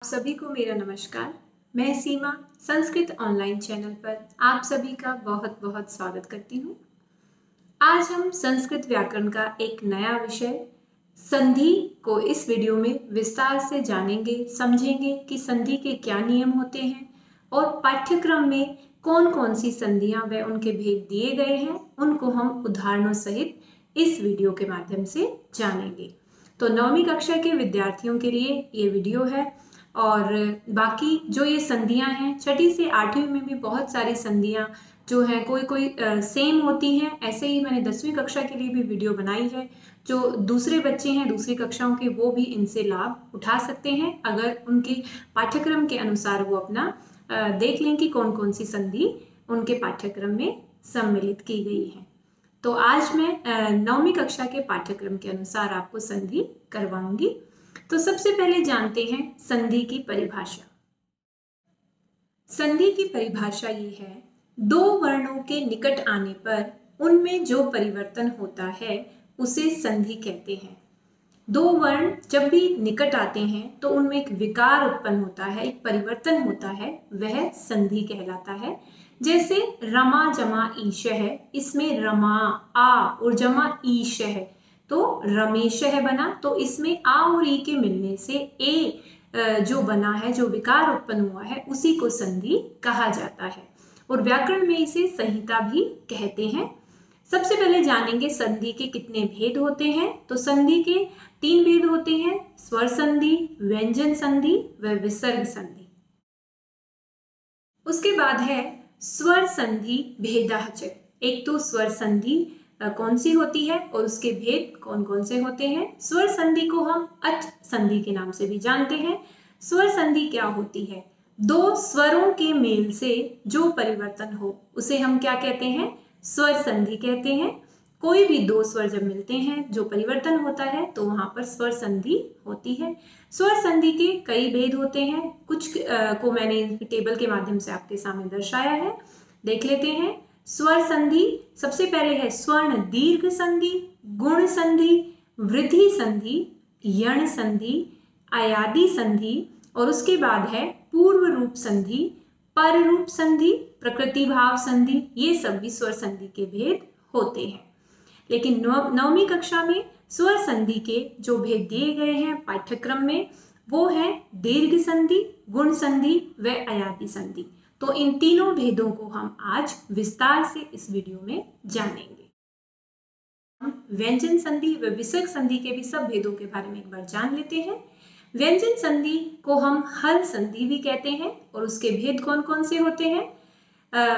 सभी को मेरा नमस्कार। मैं सीमा संस्कृत ऑनलाइन चैनल पर आप सभी का बहुत बहुत स्वागत करती हूँ। आज हम संस्कृत व्याकरण का एक नया विषय संधि को इस वीडियो में विस्तार से जानेंगे, समझेंगे कि संधि के क्या नियम होते हैं और पाठ्यक्रम में कौन कौन सी संधियां व उनके भेद दिए गए हैं, उनको हम उदाहरणों सहित इस वीडियो के माध्यम से जानेंगे। तो 9वीं कक्षा के विद्यार्थियों के लिए ये वीडियो है और बाकी जो ये संधियां हैं 6ठी से 8वीं में भी बहुत सारी संधियां जो हैं कोई सेम होती हैं। ऐसे ही मैंने 10वीं कक्षा के लिए भी वीडियो बनाई है। जो दूसरे बच्चे हैं दूसरी कक्षाओं के वो भी इनसे लाभ उठा सकते हैं अगर उनके पाठ्यक्रम के अनुसार वो अपना देख लें कि कौन कौन सी संधि उनके पाठ्यक्रम में सम्मिलित की गई है। तो आज मैं 9वीं कक्षा के पाठ्यक्रम के अनुसार आपको संधि करवाऊंगी। तो सबसे पहले जानते हैं संधि की परिभाषा। संधि की परिभाषा ये है, दो वर्णों के निकट आने पर उनमें जो परिवर्तन होता है उसे संधि कहते हैं। दो वर्ण जब भी निकट आते हैं तो उनमें एक विकार उत्पन्न होता है, एक परिवर्तन होता है, वह संधि कहलाता है। जैसे रमा जमा ईश है, इसमें रमा आ और जमा ईश है तो रमेशह बना। तो इसमें आ और ई के मिलने से ए जो बना है, जो विकार उत्पन्न हुआ है, उसी को संधि कहा जाता है और व्याकरण में इसे संहिता भी कहते हैं। सबसे पहले जानेंगे संधि के कितने भेद होते हैं। तो संधि के 3 भेद होते हैं, स्वर संधि, व्यंजन संधि व विसर्ग संधि। उसके बाद है स्वर संधि भेदाचक। एक तो स्वर संधि कौन सी होती है और उसके भेद कौन कौन से होते हैं। स्वर संधि को हम अच संधि के नाम से भी जानते हैं। स्वर संधि क्या होती है? दो स्वरों के मेल से जो परिवर्तन हो उसे हम क्या कहते हैं? स्वर संधि कहते हैं। कोई भी दो स्वर जब मिलते हैं जो परिवर्तन होता है तो वहां पर स्वर संधि होती है। स्वर संधि के कई भेद होते हैं, कुछ को मैंने टेबल के माध्यम से आपके सामने दर्शाया है, देख लेते हैं। स्वर संधि सबसे पहले है स्वर्ण दीर्घ संधि, गुण संधि, वृद्धि संधि, यण संधि, अयादि संधि और उसके बाद है पूर्व रूप संधि, पर रूप संधि, प्रकृति भाव संधि। ये सब भी स्वर संधि के भेद होते हैं। लेकिन 9वीं कक्षा में स्वर संधि के जो भेद दिए गए हैं पाठ्यक्रम में वो है दीर्घ संधि, गुण संधि व अयादि संधि। तो इन तीनों भेदों को हम आज विस्तार से इस वीडियो में जानेंगे। हम व्यंजन संधि व विसर्ग संधि के भी सब भेदों के बारे में एक बार जान लेते हैं। व्यंजन संधि को हम हल संधि भी कहते हैं और उसके भेद कौन कौन से होते हैं?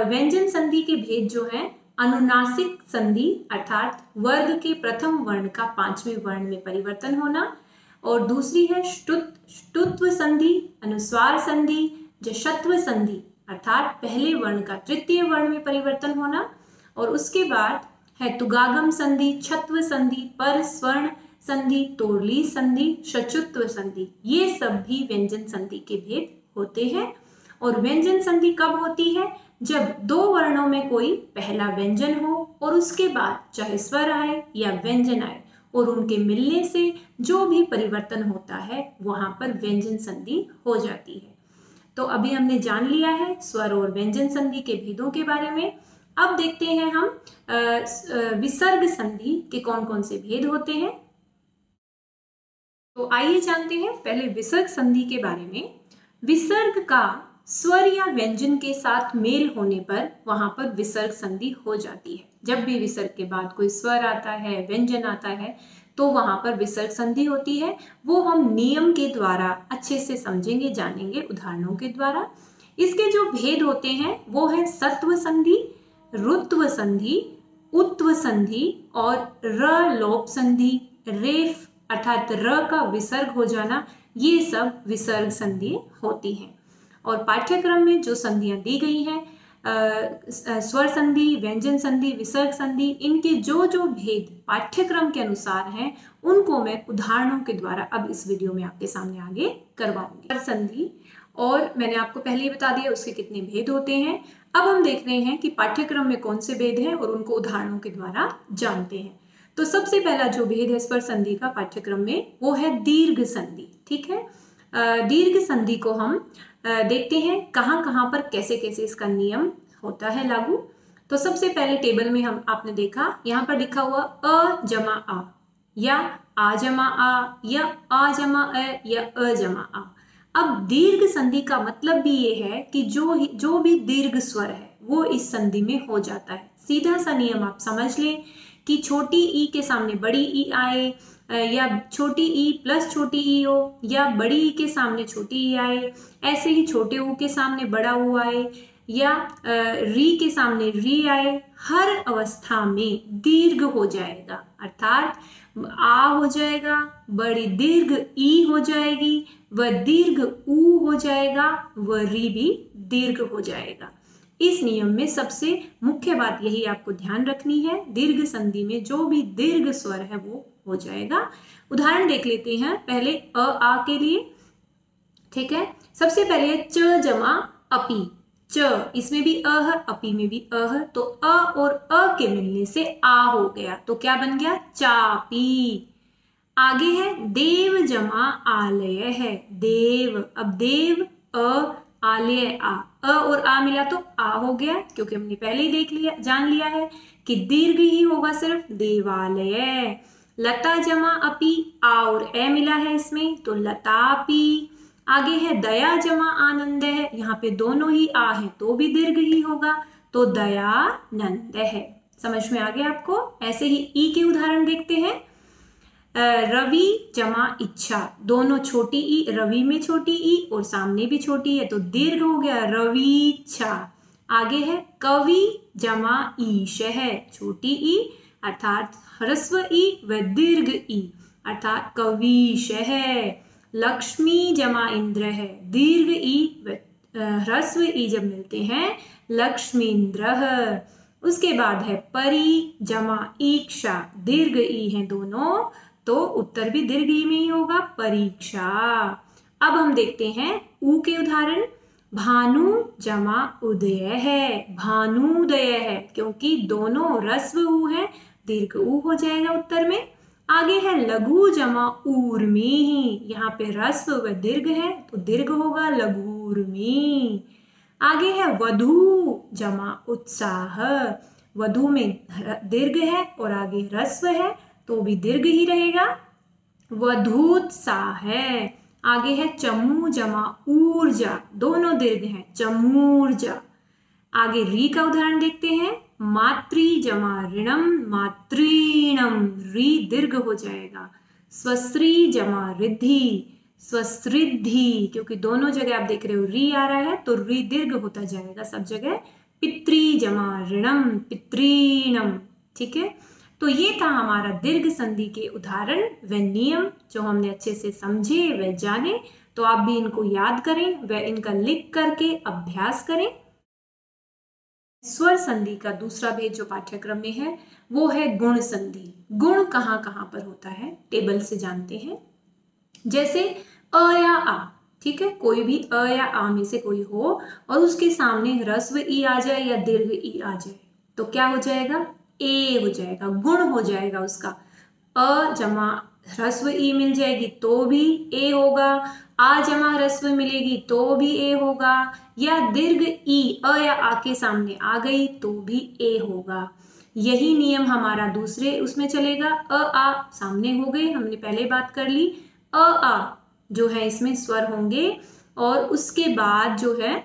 व्यंजन संधि के भेद जो हैं, अनुनासिक संधि अर्थात वर्ग के प्रथम वर्ण का 5वें वर्ण में परिवर्तन होना, और दूसरी है ष्टुत्व संधि, अनुस्वार संधि, जशत्व संधि अर्थात पहले वर्ण का तृतीय वर्ण में परिवर्तन होना, और उसके बाद है तुगागम संधि, छत्व संधि, पर स्वर्ण संधि, तोरली संधि, शचुत्व संधि। ये सब भी व्यंजन संधि के भेद होते हैं। और व्यंजन संधि कब होती है? जब दो वर्णों में कोई पहला व्यंजन हो और उसके बाद चाहे स्वर आए या व्यंजन आए और उनके मिलने से जो भी परिवर्तन होता है वहां पर व्यंजन संधि हो जाती है। तो अभी हमने जान लिया है स्वर और व्यंजन संधि के भेदों के बारे में। अब देखते हैं हम विसर्ग संधि के कौन कौन से भेद होते हैं। तो आइए जानते हैं पहले विसर्ग संधि के बारे में। विसर्ग का स्वर या व्यंजन के साथ मेल होने पर वहां पर विसर्ग संधि हो जाती है। जब भी विसर्ग के बाद कोई स्वर आता है, व्यंजन आता है तो वहां पर विसर्ग संधि होती है। वो हम नियम के द्वारा अच्छे से समझेंगे, जानेंगे उदाहरणों के द्वारा। इसके जो भेद होते हैं वो है सत्व संधि, रुत्व संधि, उत्व संधि और र लोप संधि, रेफ अर्थात र का विसर्ग हो जाना, ये सब विसर्ग संधि होती हैं। और पाठ्यक्रम में जो संधियां दी गई हैं, स्वर संधि, व्यंजन संधि, विसर्ग संधि, इनके जो जो भेद पाठ्यक्रम के अनुसार हैं उनको मैं उदाहरणों के द्वारा अब इस वीडियो में आपके सामने आगे करवाऊंगी। स्वर संधि और मैंने आपको पहले ही बता दिया उसके कितने भेद होते हैं। अब हम देख रहे हैं कि पाठ्यक्रम में कौन से भेद हैं और उनको उदाहरणों के द्वारा जानते हैं। तो सबसे पहला जो भेद है स्वर संधि का पाठ्यक्रम में वो है दीर्घ संधि। ठीक है, दीर्घ संधि को हम देखते हैं कहाँ कहाँ पर कैसे कैसे इसका नियम होता है लागू। तो सबसे पहले टेबल में हम आपने देखा यहाँ पर लिखा हुआ अ जमा आ, या आ जमा आ, या आ जमा अ, या अ जमा आ। अब दीर्घ संधि का मतलब भी ये है कि जो भी दीर्घ स्वर है वो इस संधि में हो जाता है। सीधा सा नियम आप समझ लें कि छोटी ई के सामने बड़ी ई आए, या छोटी ई प्लस छोटी ई हो, या बड़ी ई के सामने छोटी ई आए, ऐसे ही छोटे ऊ के सामने बड़ा ऊ आए, या री के सामने री आए, हर अवस्था में दीर्घ हो जाएगा। अर्थात आ हो जाएगा, बड़ी दीर्घ ई हो जाएगी, व दीर्घ ऊ हो जाएगा, व री भी दीर्घ हो जाएगा। इस नियम में सबसे मुख्य बात यही आपको ध्यान रखनी है, दीर्घ संधि में जो भी दीर्घ स्वर है वो हो जाएगा। उदाहरण देख लेते हैं पहले अ आ के लिए। ठीक है, सबसे पहले च जमा अपी, च इसमें भी अ है, अपी में भी अ है, तो अ और अ के मिलने से आ हो गया, तो क्या बन गया चापी। आगे है देव जमा आलय है, देव, अब देव अ आलय आ, अ और आ मिला तो आ हो गया, क्योंकि हमने पहले ही देख लिया जान लिया है कि दीर्घ ही होगा सिर्फ, देवालय। लता जमा अपी, आ और ए मिला है इसमें तो लतापी। आगे है दया जमा आनंद है, यहाँ पे दोनों ही आ है तो भी दीर्घ ही होगा, तो दयानंद है। समझ में आ गया आपको। ऐसे ही ई के उदाहरण देखते हैं। रवि जमा इच्छा, दोनों छोटी ई, रवि में छोटी ई और सामने भी छोटी है तो दीर्घ हो गया रवीच्छा। आगे है कवि जमा ईश है, छोटी ई अर्थात ह्रस्व ई व दीर्घ ई अर्थात कवीश है। लक्ष्मी जमा इंद्र है, दीर्घ ई व ह्रस्व ई जब मिलते हैं लक्ष्मींद्र। उसके बाद है परी जमा ईक्षा, दीर्घ ई है दोनों तो उत्तर भी दीर्घ ई में ही होगा, परीक्षा। अब हम देखते हैं ऊ के उदाहरण। भानु जमा उदय है, भानुदय है, क्योंकि दोनों ह्रस्व ऊ है, दीर्घ ऊ हो जाएगा उत्तर में। आगे है लघु जमा ऊर्मी, यहाँ पे ह्रस्व व दीर्घ है तो दीर्घ होगा लघूर्मी। आगे है वधु जमा उत्साह, वधु में दीर्घ है और आगे ह्रस्व है तो भी दीर्घ ही रहेगा, वधूत्साह है। आगे है चमू जमा ऊर्जा, दोनों दीर्घ हैं, चमूर्जा। आगे री का उदाहरण देखते हैं। मातृ जमा ऋणम, मातृणम, री दीर्घ हो जाएगा। स्वश्री जमा रिद्धि, स्वश्रिद्धि, क्योंकि दोनों जगह आप देख रहे हो री आ रहा है तो री दीर्घ होता जाएगा सब जगह। पितृ जमा ऋणम, पितृणम। ठीक है, तो ये था हमारा दीर्घ संधि के उदाहरण व नियम जो हमने अच्छे से समझे व जाने। तो आप भी इनको याद करें व इनका लिख करके अभ्यास करें। स्वर संधि का दूसरा भेद जो पाठ्यक्रम में है वो है गुण संधि। गुण कहाँ कहाँ पर होता है टेबल से जानते हैं। जैसे अ या आ, ठीक है, कोई भी अ या आ में से कोई हो और उसके सामने ह्रस्व ई आ जाए या दीर्घ ई आ जाए तो क्या हो जाएगा, ए हो जाएगा, गुण हो जाएगा उसका। अ जमा ह्रस्व ई मिल जाएगी तो भी ए होगा, आ जमा ह्रस्व मिलेगी तो भी ए होगा, या दीर्घ ई अ या आ के सामने आ गई तो भी ए होगा। यही नियम हमारा दूसरे उसमें चलेगा। अ आ सामने हो गए, हमने पहले बात कर ली। अ आ जो है इसमें स्वर होंगे और उसके बाद जो है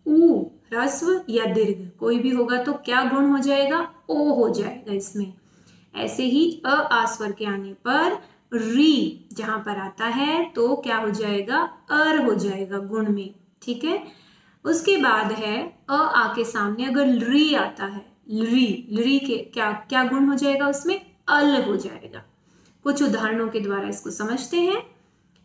ऊ ह्रस्व या दीर्घ कोई भी होगा तो क्या गुण हो जाएगा, ओ हो जाएगा इसमें। ऐसे ही अ आ स्वर के आने पर री जहां पर आता है तो क्या हो जाएगा, अर हो जाएगा गुण में। ठीक है, उसके बाद है अ आ के सामने अगर री आता है, री के क्या क्या गुण हो जाएगा उसमें, अल हो जाएगा। कुछ उदाहरणों के द्वारा इसको समझते हैं।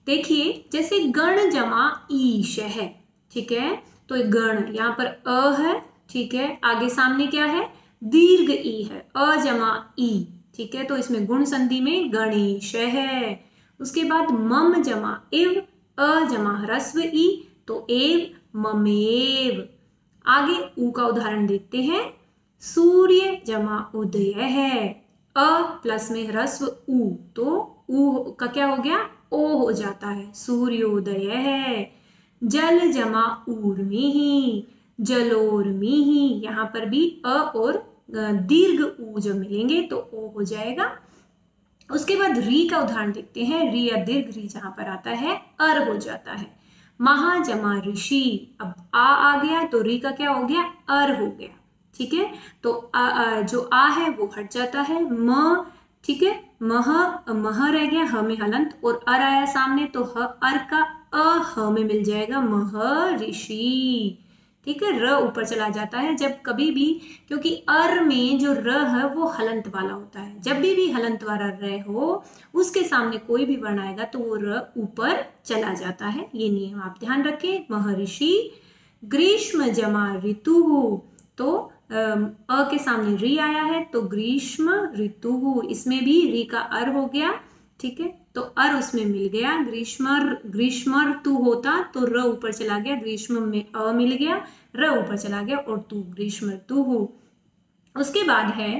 देखिए जैसे गण जमा ईश है, ठीक है, तो गण यहाँ पर अ है, ठीक है, आगे सामने क्या है, दीर्घ ई है, अ जमा ई, ठीक है, तो इसमें गुण संधि में गणेश है। उसके बाद मम जमा इव, अ जमा ह्रस्व ई तो एव ममेव। आगे ऊ का उदाहरण देखते हैं। सूर्य जमा उदय है, अ प्लस में ह्रस्व ऊ तो ऊ का क्या हो गया, ओ हो जाता है, सूर्योदय है। जल जमा ऊर्मिहि, जलोर्मिहि, यहाँ पर भी अ और दीर्घ ऊ जब मिलेंगे तो ओ हो जाएगा। उसके बाद री का उदाहरण देखते हैं। री या दीर्घ री जहां पर आता है अर हो जाता है। महा जमा ऋषि, अब आ गया तो री का क्या हो गया, अर हो गया। ठीक है, तो जो आ है वो हट जाता है। म, ठीक है, मह रह गया, ह में हलंत, और अर आया सामने तो ह अर का ह में मिल जाएगा, महर्षि। ठीक है, र ऊपर चला जाता है जब कभी भी, क्योंकि अर में जो र है वो हलंत वाला होता है। जब भी हलंत वाला र हो उसके सामने कोई भी वर्ण आएगा तो वो र ऊपर चला जाता है। ये नियम आप ध्यान रखें। महर्षि। ग्रीष्म जमा ऋतु, तो अ के सामने री आया है तो ग्रीष्म ऋतु, इसमें भी री का अर हो गया। ठीक है, तो अर उसमें मिल गया। ग्रीष्म ऋतु होता तो र ऊपर चला गया, ग्रीष्म में अ मिल गया, र ऊपर चला गया और तू ग्रीष्म ऋतु। उसके बाद है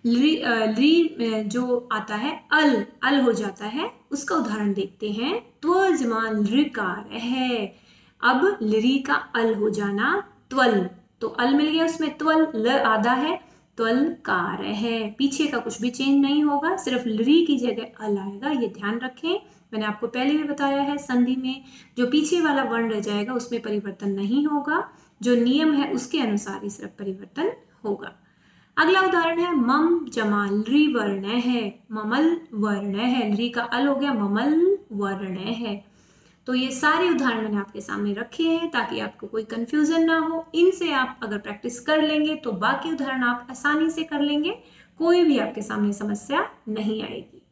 ली जो आता है अल हो जाता है। उसका उदाहरण देखते हैं। त्वजमान ऋकार है, अब लरी का अल हो जाना त्वल, तो अल मिल गया उसमें, त्वल ल आधा है, त्वल कार है। पीछे का कुछ भी चेंज नहीं होगा, सिर्फ लरी की जगह अल आएगा, ये ध्यान रखें। मैंने आपको पहले भी बताया है, संधि में जो पीछे वाला वर्ण रह जाएगा उसमें परिवर्तन नहीं होगा, जो नियम है उसके अनुसार ही सिर्फ परिवर्तन होगा। अगला उदाहरण है मम जमा लृ वर्ण है, ममल वर्ण है, लृ का अल हो गया, ममल वर्ण है। तो ये सारे उदाहरण मैंने आपके सामने रखे हैं ताकि आपको कोई कंफ्यूजन ना हो। इनसे आप अगर प्रैक्टिस कर लेंगे तो बाकी उदाहरण आप आसानी से कर लेंगे, कोई भी आपके सामने समस्या नहीं आएगी।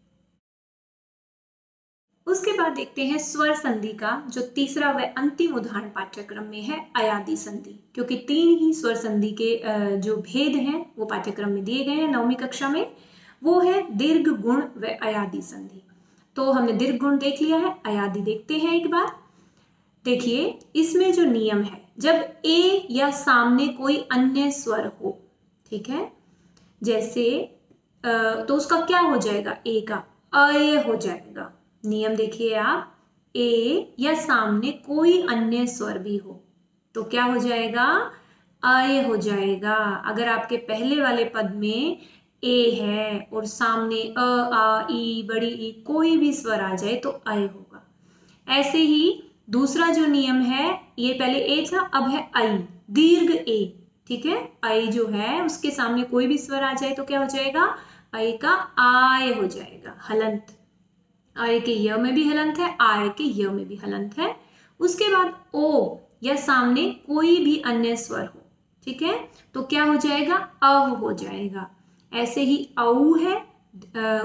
उसके बाद देखते हैं स्वर संधि का जो तीसरा व अंतिम उदाहरण पाठ्यक्रम में है, अयादि संधि। क्योंकि 3 ही स्वर संधि के जो भेद हैं वो पाठ्यक्रम में दिए गए हैं 9वीं कक्षा में, वो है दीर्घ गुण व अयादि संधि। तो हमने दीर्घ गुण देख लिया है, अयादि देखते हैं एक बार। देखिए इसमें जो नियम है, जब ए या सामने कोई अन्य स्वर हो, ठीक है, जैसे तो उसका क्या हो जाएगा, ए का अय हो जाएगा। नियम देखिए आप, ए या सामने कोई अन्य स्वर भी हो तो क्या हो जाएगा, अय हो जाएगा। अगर आपके पहले वाले पद में ए है और सामने अ आ ई बड़ी ई कोई भी स्वर आ जाए तो अय होगा। ऐसे ही दूसरा जो नियम है, ये पहले ए था, अब है आई, दीर्घ ए। ठीक है, आई जो है उसके सामने कोई भी स्वर आ जाए तो क्या हो जाएगा, आई का आय हो जाएगा, हलंत। आय के य में भी हलंत है, आय के य में भी हलंत है। उसके बाद ओ या सामने कोई भी अन्य स्वर हो, ठीक है, तो क्या हो जाएगा, अव हो जाएगा। ऐसे ही औ है,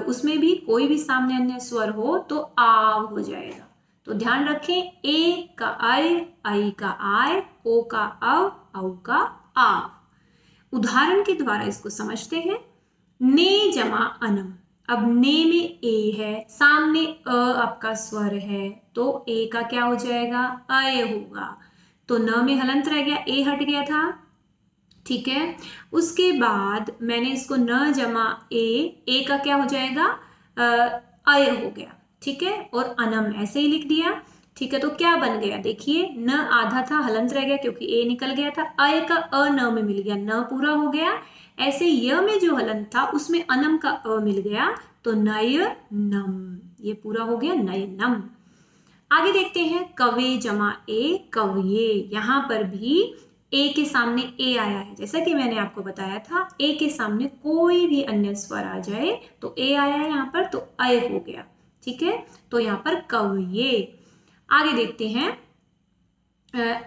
उसमें भी कोई भी सामने अन्य स्वर हो तो आव हो जाएगा। तो ध्यान रखें, ए का आय, आई का आय, ओ का अव, औ का आव। उदाहरण के द्वारा इसको समझते हैं। ने जमा अनम, अब ने में ए है, सामने अ आपका स्वर है तो ए का क्या हो जाएगा, अय होगा। तो न में हलंत रह गया, ए हट गया था। ठीक है, उसके बाद मैंने इसको न जमा ए का क्या हो जाएगा, अय हो गया। ठीक है, और अनम ऐसे ही लिख दिया। ठीक है, तो क्या बन गया, देखिए न आधा था, हलंत रह गया क्योंकि ए निकल गया था, अय का अ न में मिल गया, न पूरा हो गया। ऐसे य में जो हलंत था उसमें अनम का अ मिल गया तो नय नम, ये पूरा हो गया नयनम। आगे देखते हैं कवे जमा ए कवये। यहां पर भी ए के सामने ए आया है, जैसा कि मैंने आपको बताया था, ए के सामने कोई भी अन्य स्वर आ जाए तो ए आया है यहाँ पर तो अय हो गया। ठीक है, तो यहाँ पर कवये। आगे देखते हैं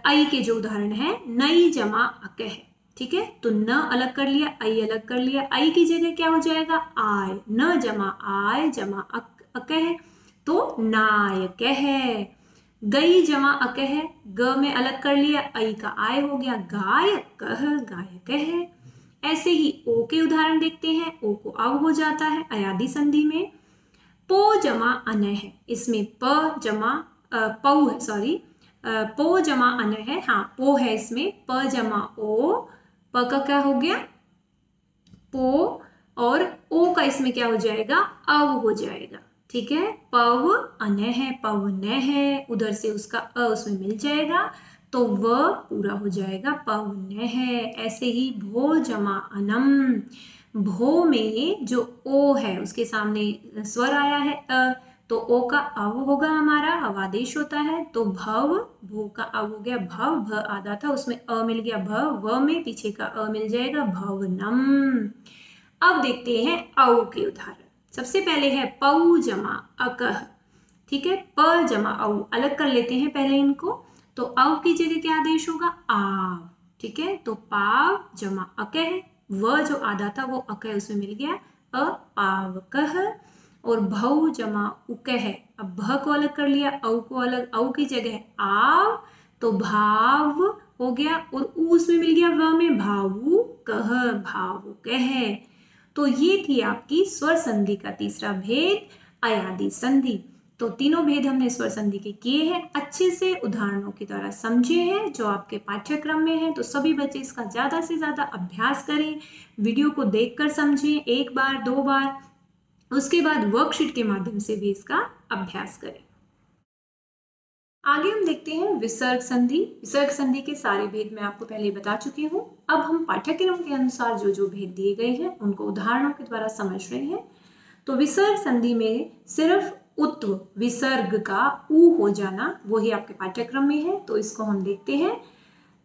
आई के जो उदाहरण है, नई जमा अकह। ठीक है, तो न अलग कर लिया, आई अलग कर लिया, आई की जगह क्या हो जाएगा, आय, न जमा आय जमा अकह तो नायक है। गई जमा अकह, ग में अलग कर लिया, आई का आय हो गया, गायक गायक है। ऐसे ही ओ के उदाहरण देखते हैं। ओ को अव हो जाता है अयादि संधि में। पो जमा अन है, इसमें प जमा पौ है, सॉरी पो जमा अन है, हाँ पो है इसमें, प जमा ओ, प का क्या हो गया, पो, और ओ का इसमें क्या हो जाएगा, अव हो जाएगा। ठीक है, पव अन है, पव न है, उधर से उसका अ उसमें मिल जाएगा तो व पूरा हो जाएगा, पव न है। ऐसे ही भो जमा अनम, भो में जो ओ है उसके सामने स्वर आया है अ, तो ओ का अव होगा हमारा, अवादेश होता है, तो भव, भो का अव हो गया भव, भ आधा था उसमें अ मिल गया भ, व में पीछे का अ मिल जाएगा भवनम। अब देखते हैं औ के उदाहरण। सबसे पहले है पौ जमा अकह, ठीक है, प जमा औ, अलग कर लेते हैं पहले इनको। तो औ की जगह क्या आदेश होगा, आव, ठीक है, तो पाव जमा अकह, व जो आधा था वो अकह उसमें मिल गया अ, पावकह। और भौ जमा उकह, अब भ को अलग कर लिया, औ को अलग, औ की जगह आव, तो भाव हो गया, और उ उसमें मिल गया व में, भावु कह, भावुकह। तो ये थी आपकी स्वर संधि का तीसरा भेद, अयादि संधि। तो तीनों भेद हमने स्वर संधि के किए हैं, अच्छे से उदाहरणों के द्वारा समझे हैं जो आपके पाठ्यक्रम में है। तो सभी बच्चे इसका ज्यादा से ज्यादा अभ्यास करें, वीडियो को देखकर समझें एक बार 2 बार, उसके बाद वर्कशीट के माध्यम से भी इसका अभ्यास करें। आगे हम देखते हैं विसर्ग संधि। विसर्ग संधि के सारे भेद मैं आपको पहले बता चुकी हूँ। अब हम पाठ्यक्रम के अनुसार जो जो भेद दिए गए हैं उनको उदाहरणों के द्वारा समझ रहे हैं। तो विसर्ग संधि में सिर्फ उत्व विसर्ग का उ हो जाना वही आपके पाठ्यक्रम में है। तो इसको हम देखते हैं,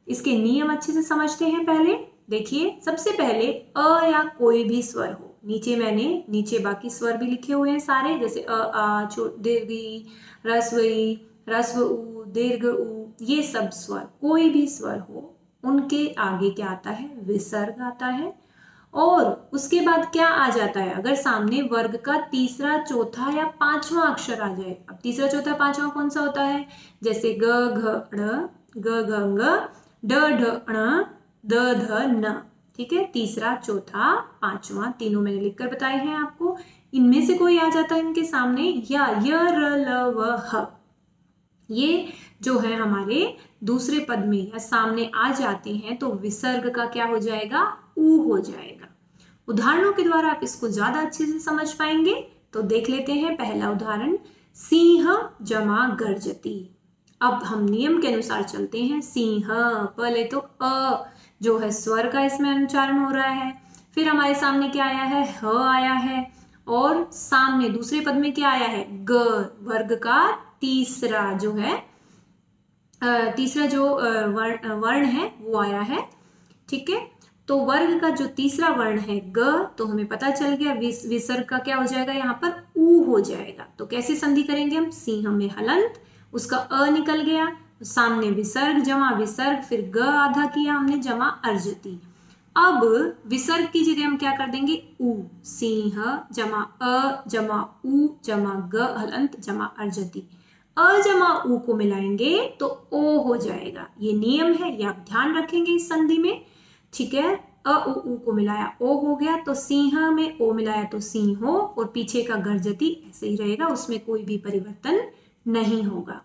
इसके नियम अच्छे से समझते हैं। पहले देखिए, सबसे पहले अ या कोई भी स्वर हो, नीचे बाकी स्वर भी लिखे हुए हैं सारे, जैसे अ आ दीर्घी, रस्वई, रस्व उ, दीर्घ उ, ये सब स्वर, कोई भी स्वर हो उनके आगे क्या आता है, विसर्ग आता है। और उसके बाद क्या आ जाता है, अगर सामने वर्ग का तीसरा चौथा या पांचवा अक्षर आ जाए। अब तीसरा चौथा पांचवा कौन सा होता है, जैसे ग घ ड़, ग घ ङ, ड ढ ण, द ध न, ठीक है, तीसरा चौथा पांचवा तीनों मैंने लिखकर बताए हैं आपको। इनमें से कोई आ जाता है इनके सामने, या य र ल व ह, ये जो है हमारे दूसरे पद में या सामने आ जाते हैं, तो विसर्ग का क्या हो जाएगा, उ हो जाएगा। उदाहरणों के द्वारा आप इसको ज्यादा अच्छे से समझ पाएंगे। तो देख लेते हैं पहला उदाहरण, सिंह जमा गर्जती। अब हम नियम के अनुसार चलते हैं। सिंह, पहले तो अ जो है स्वर का इसमें उच्चारण हो रहा है, फिर हमारे सामने क्या आया है, ह आया है, और सामने दूसरे पद में क्या आया है, ग, वर्ग का तीसरा जो है तीसरा जो वर्ण है वो आया है, ठीक है। तो वर्ग का जो तीसरा वर्ण है ग, तो हमें पता चल गया विसर्ग का क्या हो जाएगा, यहाँ पर उ हो जाएगा। तो कैसे संधि करेंगे हम, सिंह में हलंत, उसका अ निकल गया, सामने विसर्ग जमा विसर्ग, फिर ग आधा किया हमने जमा अर्जती। अब विसर्ग की जगह हम क्या कर देंगे, उ, सिंह जमा अ जमा उ जमा ग हलंत जमा अर्जती। अ जमा उ को मिलाएंगे तो ओ हो जाएगा। ये नियम है, ये आप ध्यान रखेंगे इस संधि में, ठीक है। अ उ को मिलाया ओ हो गया, तो सिंह में ओ मिलाया तो सिंहो, और पीछे का गर्जती ऐसे ही रहेगा, उसमें कोई भी परिवर्तन नहीं होगा।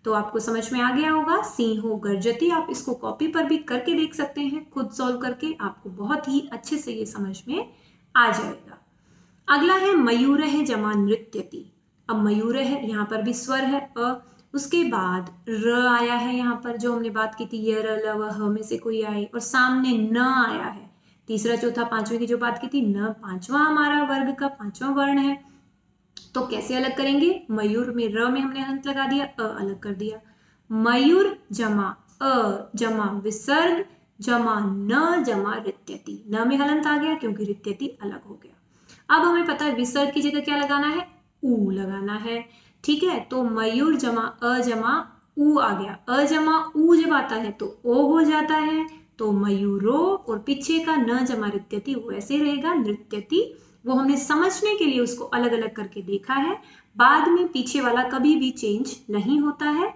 तो आपको समझ में आ गया होगा, सिंहो गर्जती। आप इसको कॉपी पर भी करके देख सकते हैं, खुद सॉल्व करके, आपको बहुत ही अच्छे से ये समझ में आ जाएगा। अगला है मयूर है जमा नृत्यति। अब मयूर है, यहाँ पर भी स्वर है अ, उसके बाद र आया है, यहाँ पर जो हमने बात की थी य र ल व ह में से कोई आए, और सामने न आया है, तीसरा चौथा पांचवे की जो बात की थी, न पांचवा हमारा वर्ग का पांचवा वर्ण है। तो कैसे अलग करेंगे, मयूर में र में हमने हंत लगा दिया, अ अलग कर दिया, मयूर जमा अ जमा विसर्ग जमा न जमा रित्यति, न में हलंत आ गया क्योंकि रित्यति अलग हो गया। अब हमें पता है विसर्ग की जगह क्या लगाना है, उ लगाना है, ठीक है। तो मयूर जमा अ जमा उ आ गया, अ जमा उ जब आता है तो ओ हो जाता है, तो मयूरो, और पीछे का न जमा रित्यति वो ऐसे रहेगा नृत्यति। वो हमने समझने के लिए उसको अलग अलग करके देखा है, बाद में पीछे वाला कभी भी चेंज नहीं होता है।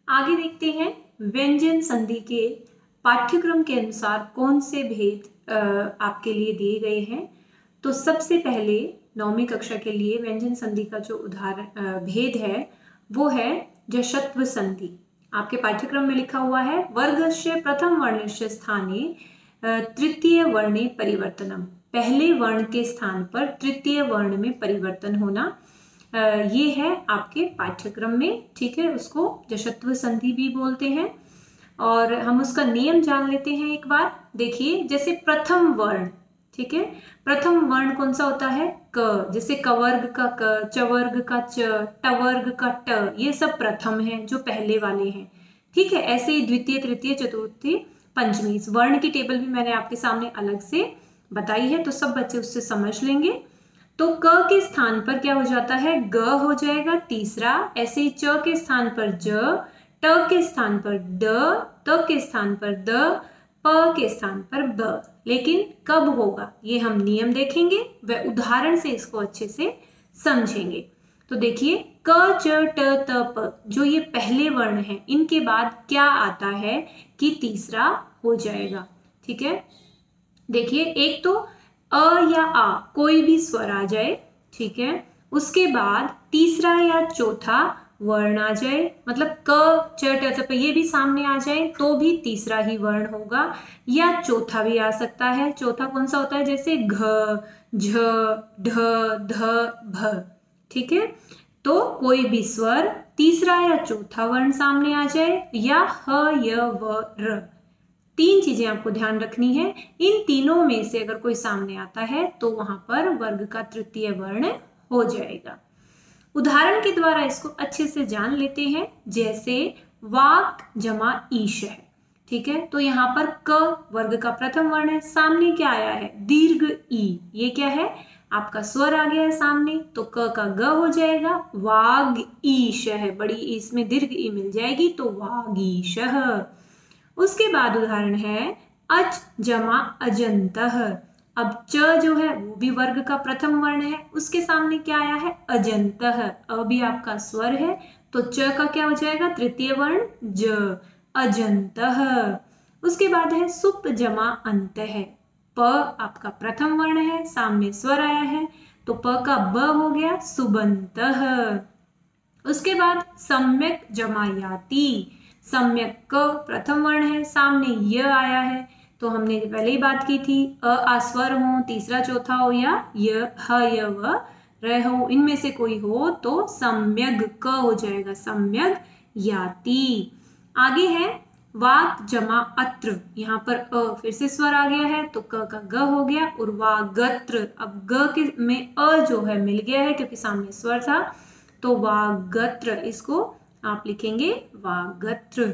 आगे देखते हैं व्यंजन संधि के पाठ्यक्रम के अनुसार कौन से भेद आपके लिए दिए गए हैं। तो सबसे पहले 9वीं कक्षा के लिए व्यंजन संधि का जो उदाहरण भेद है वो है जशत्व संधि। आपके पाठ्यक्रम में लिखा हुआ है, वर्गस्य प्रथम वर्णस्य स्थाने तृतीय वर्णे परिवर्तनम। पहले वर्ण के स्थान पर तृतीय वर्ण में परिवर्तन होना, ये है आपके पाठ्यक्रम में, ठीक है। उसको जशत्व संधि भी बोलते हैं और हम उसका नियम जान लेते हैं एक बार। देखिए, जैसे प्रथम वर्ण, ठीक है, प्रथम वर्ण कौन सा होता है? क। जैसे कवर्ग का क, चवर्ग का च, टवर्ग का ट, ये सब प्रथम है जो पहले वाले हैं, ठीक है। ऐसे ही द्वितीय, तृतीय, चतुर्थी, पंचमी, इस वर्ण की टेबल भी मैंने आपके सामने अलग से बताई है, तो सब बच्चे उससे समझ लेंगे। तो क के स्थान पर क्या हो जाता है? ग हो जाएगा तीसरा। ऐसे ही च के स्थान पर ज, ट के स्थान पर ड, त के स्थान पर द, प के स्थान पर ब। लेकिन कब होगा ये हम नियम देखेंगे व उदाहरण से इसको अच्छे से समझेंगे। तो देखिए, क, च, ट, त, प, जो ये पहले वर्ण हैं, इनके बाद क्या आता है कि तीसरा हो जाएगा, ठीक है। देखिए, एक तो अ या आ कोई भी स्वर आ जाए, ठीक है, उसके बाद तीसरा या चौथा वर्ण आ जाए, मतलब क, च, ट, त, प ये भी सामने आ जाए तो भी तीसरा ही वर्ण होगा, या चौथा भी आ सकता है। चौथा कौन सा होता है? जैसे घ, झ, ढ, ध, भ, ठीक है। तो कोई भी स्वर तीसरा या चौथा वर्ण सामने आ जाए, या ह, य, व, र, तीन चीजें आपको ध्यान रखनी है। इन तीनों में से अगर कोई सामने आता है तो वहां पर वर्ग का तृतीय वर्ण हो जाएगा। उदाहरण के द्वारा इसको अच्छे से जान लेते हैं। जैसे वाक जमा ईश है, ठीक है। तो यहाँ पर क वर्ग का प्रथम वर्ण है, सामने क्या आया है? दीर्घ ई, ये क्या है? आपका स्वर आ गया है सामने, तो क का ग हो जाएगा। वाग ईश है, बड़ी इसमें दीर्घ ई मिल जाएगी तो वागीश। उसके बाद उदाहरण है अच जमा अजंतः। अब च जो है वो भी वर्ग का प्रथम वर्ण है, उसके सामने क्या आया है? अजंतः। अ भी आपका स्वर है तो च का क्या हो जाएगा? तृतीय वर्ण ज, अजंतः। उसके बाद है सुप जमा अंत है। प आपका प्रथम वर्ण है, सामने स्वर आया है तो प का ब हो गया सुबंतः। उसके बाद सम्यक जमा याति। सम्यक क प्रथम वर्ण है, सामने य आया है, तो हमने पहले ही बात की थी, अस्वर हो, तीसरा चौथा हो, या य, ह, य, व, र हो, इनमें से कोई हो तो सम्यग क हो जाएगा, सम्यग याति। आगे है वाक जमा अत्र। यहाँ पर अ फिर से स्वर आ गया है तो क का ग हो गया, और वागत्र। अब ग के में अ जो है मिल गया है क्योंकि सामने स्वर था, तो वागत्र, इसको आप लिखेंगे वागत्र।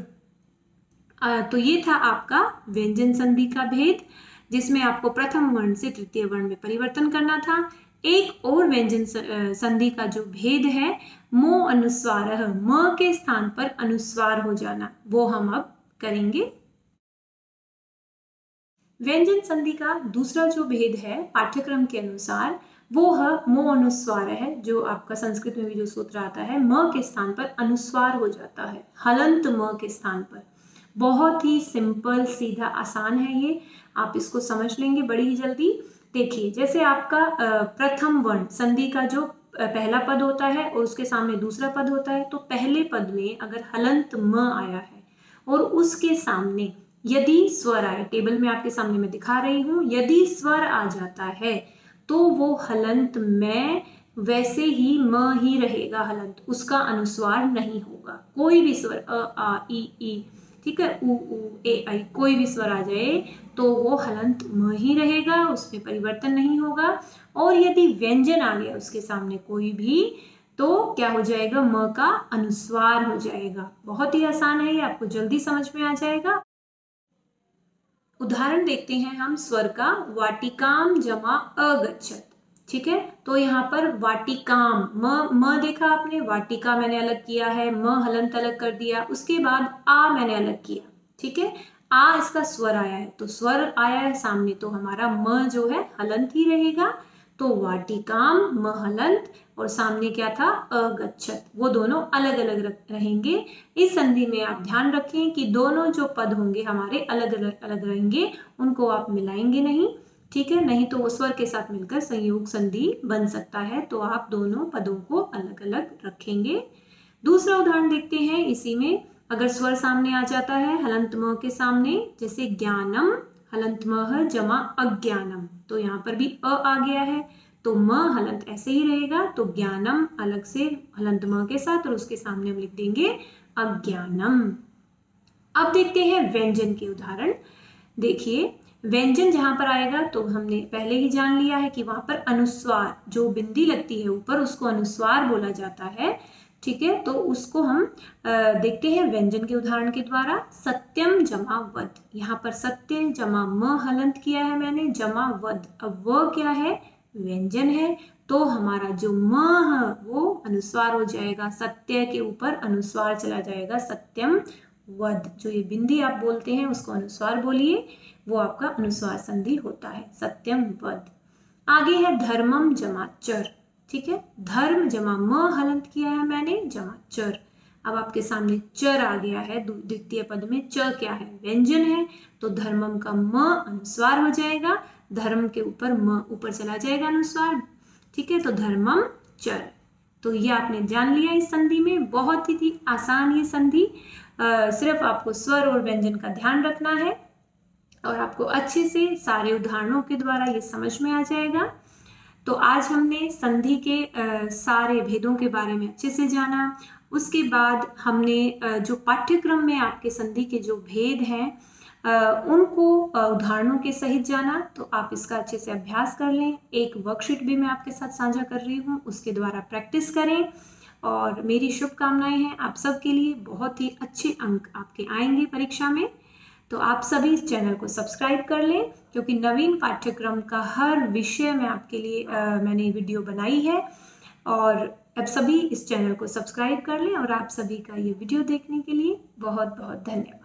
तो ये था आपका व्यंजन संधि का भेद, जिसमें आपको प्रथम वर्ण से तृतीय वर्ण में परिवर्तन करना था। एक और व्यंजन संधि का जो भेद है, मो अनुस्वारः, म के स्थान पर अनुस्वार हो जाना, वो हम अब करेंगे। व्यंजन संधि का दूसरा जो भेद है पाठ्यक्रम के अनुसार, वो है मो अनुस्वार है, जो आपका संस्कृत में भी जो सूत्र आता है, म के स्थान पर अनुस्वार हो जाता है, हलंत म के स्थान पर। बहुत ही सिंपल, सीधा, आसान है ये, आप इसको समझ लेंगे बड़ी ही जल्दी। देखिए, जैसे आपका प्रथम वर्ण संधि का जो पहला पद होता है और उसके सामने दूसरा पद होता है, तो पहले पद में अगर हलंत म आया है और उसके सामने यदि स्वर आए, टेबल में आपके सामने मैं दिखा रही हूं, यदि स्वर आ जाता है तो वो हलंत में वैसे ही म ही रहेगा, हलंत, उसका अनुस्वार नहीं होगा। कोई भी स्वर अ, आ, ई, ठीक है, उ, ए, आई, कोई भी स्वर आ जाए तो वो हलंत म ही रहेगा, उसमें परिवर्तन नहीं होगा। और यदि व्यंजन आ गया उसके सामने कोई भी, तो क्या हो जाएगा? म का अनुस्वार हो जाएगा। बहुत ही आसान है ये, आपको जल्दी समझ में आ जाएगा। उदाहरण देखते हैं हम स्वर का। वाटिकाम जमा अगच्छत, ठीक है। तो यहाँ पर वाटिकाम, म देखा आपने, वाटिका मैंने अलग किया है, म हलंत अलग कर दिया, उसके बाद आ मैंने अलग किया, ठीक है। आ इसका स्वर आया है, तो स्वर आया है सामने, तो हमारा म जो है हलंत ही रहेगा। तो वाटिकाम म हलंत, और सामने क्या था? अगच्छत, वो दोनों अलग अलग रहेंगे। इस संधि में आप ध्यान रखें कि दोनों जो पद होंगे हमारे अलग अलग रहेंगे, उनको आप मिलाएंगे नहीं, ठीक है, नहीं तो वो स्वर के साथ मिलकर संयोग संधि बन सकता है, तो आप दोनों पदों को अलग अलग रखेंगे। दूसरा उदाहरण देखते हैं। इसी में अगर स्वर सामने आ जाता है हलंत म के सामने, जैसे ज्ञानम हलंत मह जमा अज्ञानम, तो यहाँ पर भी अ आ गया है, तो म हलंत ऐसे ही रहेगा, तो ज्ञानम अलग से हलंत म के साथ और उसके सामने हम लिख देंगे अज्ञानम। अब देखते हैं व्यंजन के उदाहरण। देखिए व्यंजन जहां पर आएगा तो हमने पहले ही जान लिया है कि वहां पर अनुस्वार, जो बिंदी लगती है ऊपर उसको अनुस्वार बोला जाता है, ठीक है। तो उसको हम देखते हैं व्यंजन के उदाहरण के द्वारा। सत्यम जमा वद, यहाँ पर सत्य जमा म हलंत किया है मैंने, जमा वद, अब व क्या है, व्यंजन है, तो हमारा जो म है वो अनुस्वार हो जाएगा, सत्य के ऊपर अनुस्वार चला जाएगा, सत्यम वद। जो ये बिंदी आप बोलते हैं उसको अनुस्वार बोलिए, वो आपका अनुस्वार संधि होता है, सत्यम वद। आगे है धर्मम जमा चर, ठीक है, धर्म जमा म हलंत किया है मैंने, जमा चर। अब आपके सामने चर आ गया है द्वितीय पद में, च क्या है, व्यंजन है, तो धर्मम का म अनुस्वार हो जाएगा, धर्म के ऊपर म ऊपर चला जाएगा अनुस्वार, ठीक है, तो धर्मम चर। तो ये आपने जान लिया इस संधि में, बहुत ही थी आसान ये संधि, सिर्फ आपको स्वर और व्यंजन का ध्यान रखना है और आपको अच्छे से सारे उदाहरणों के द्वारा ये समझ में आ जाएगा। तो आज हमने संधि के सारे भेदों के बारे में अच्छे से जाना। उसके बाद हमने जो पाठ्यक्रम में आपके संधि के जो भेद हैं उनको उदाहरणों के सहित जाना। तो आप इसका अच्छे से अभ्यास कर लें। एक वर्कशीट भी मैं आपके साथ साझा कर रही हूँ, उसके द्वारा प्रैक्टिस करें और मेरी शुभकामनाएं हैं आप सबके लिए। बहुत ही अच्छे अंक आपके आएंगे परीक्षा में। तो आप सभी इस चैनल को सब्सक्राइब कर लें, क्योंकि नवीन पाठ्यक्रम का हर विषय में आपके लिए मैंने वीडियो बनाई है। और अब सभी इस चैनल को सब्सक्राइब कर लें और आप सभी का ये वीडियो देखने के लिए बहुत बहुत धन्यवाद।